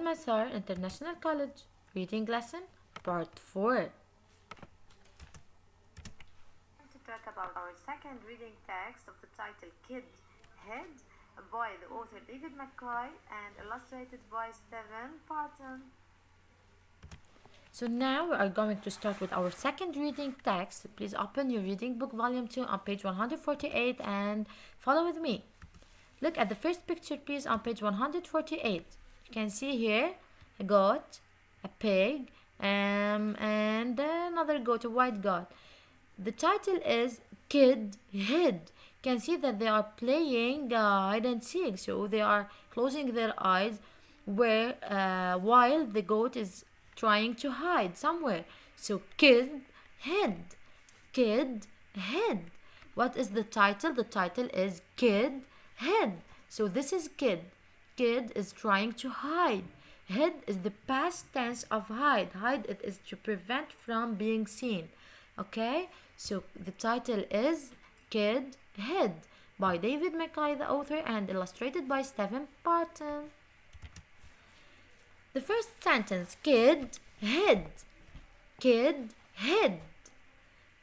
Masar International College Reading Lesson Part 4. To talk about our second reading text of the title Kid Head by the author David McCoy and illustrated by Stephen Parton. So now we are going to start with our second reading text. Please open your reading book volume 2 on page 148 and follow with me. Look at the first picture please on page 148. You can see here a goat, a pig, and another goat, a white goat. The title is Kid Head. You can see that they are playing hide and seek, so they are closing their eyes while the goat is trying to hide somewhere. So Kid Head, Kid Head. What is the title? The title is Kid Head. So this is Kid. Kid is trying to hide. Head is the past tense of hide. Hide it is to prevent from being seen. Okay, so the title is Kid Head by David McCoy, the author, and illustrated by Stephen Parton. The first sentence, Kid Head. Kid Head.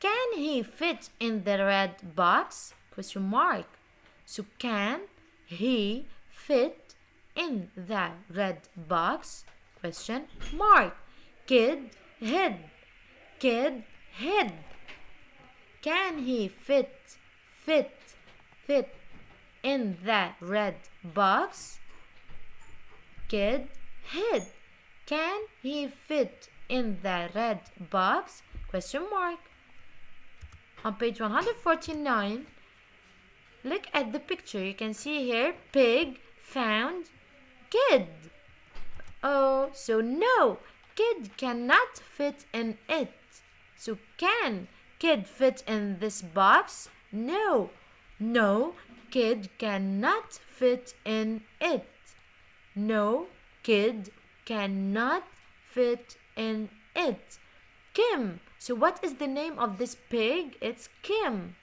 Can he fit in the red box? Question mark. So can he fit in the red box? Question mark. Kid Head. Kid Head. Can he fit in the red box? Kid Head. Can he fit in the red box? Question mark. On page 149, look at the picture. You can see here, pig found kid. Oh, so no, kid cannot fit in it. So can kid fit in this box? No, kid cannot fit in it. No, kid cannot fit in it. Kim. So what is the name of this pig? It's Kim.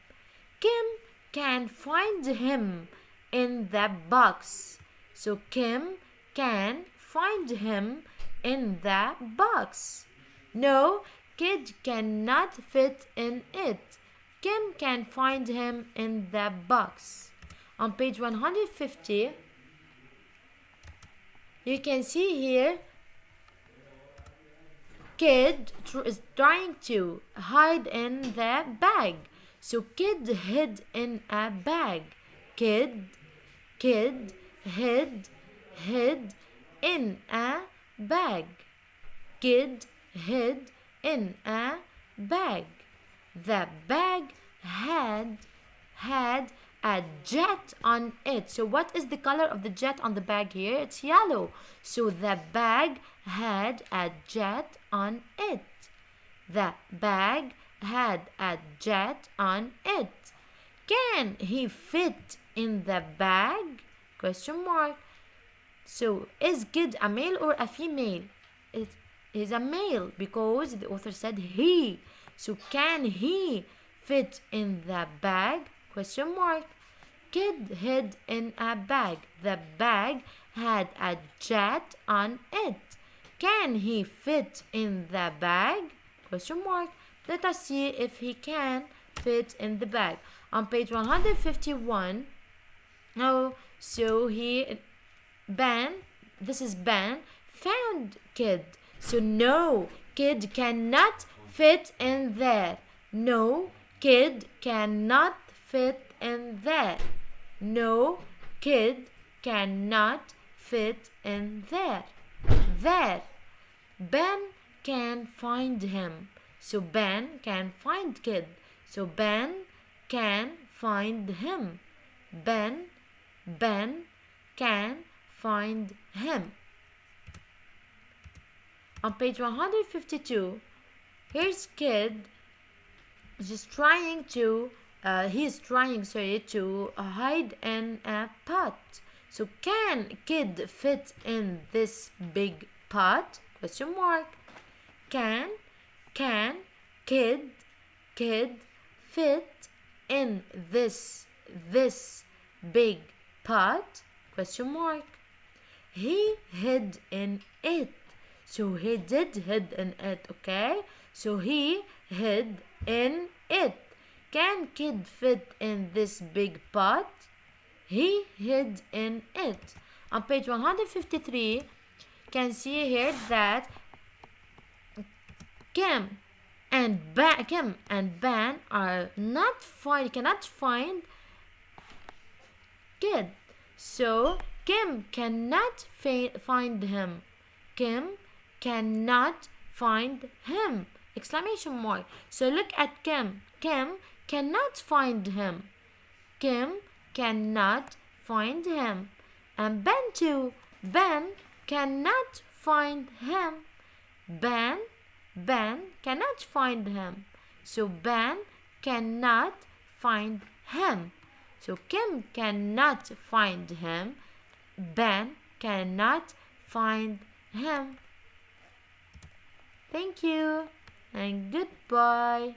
Kim can find him in the box. So Kim can find him in the box. No, kid cannot fit in it. Kim can find him in the box. On page 150, you can see here, kid is trying to hide in the bag. So kid hid in a bag. Kid hid in a bag. Kid hid in a bag. The bag had a jet on it. So what is the color of the jet on the bag here? It's yellow. So the bag had a jet on it. The bag had a jet on it. Can he fit in the bag? Question mark. So is kid a male or a female? It is a male because the author said he. So can he fit in the bag? Question mark. Kid hid in a bag. The bag had a jet on it. Can he fit in the bag? Question mark. Let us see if he can fit in the bag. On page 151, so Ben, this is Ben, found kid. So no, kid cannot fit in there. No, kid cannot fit in there. No, kid cannot fit in there. There. Ben can find him. So Ben can find kid. So Ben can find him. Ben can find him. On page 152, here's kid just trying to to hide in a pot. So can kid fit in this big pot? Question mark. Can kid fit in this big pot? Question mark. He hid in it. So he did hid in it, okay? So he hid in it. Can kid fit in this big pot? He hid in it. On page 153, can see here that Kim and Ben are cannot find kid. So Kim cannot find him. Kim cannot find him. Exclamation mark. So look at Kim. Kim cannot find him. Kim cannot find him. And Ben too. Ben cannot find him. Ben cannot find him. So Ben cannot find him. So Kim cannot find him. Ben cannot find him. Thank you and goodbye.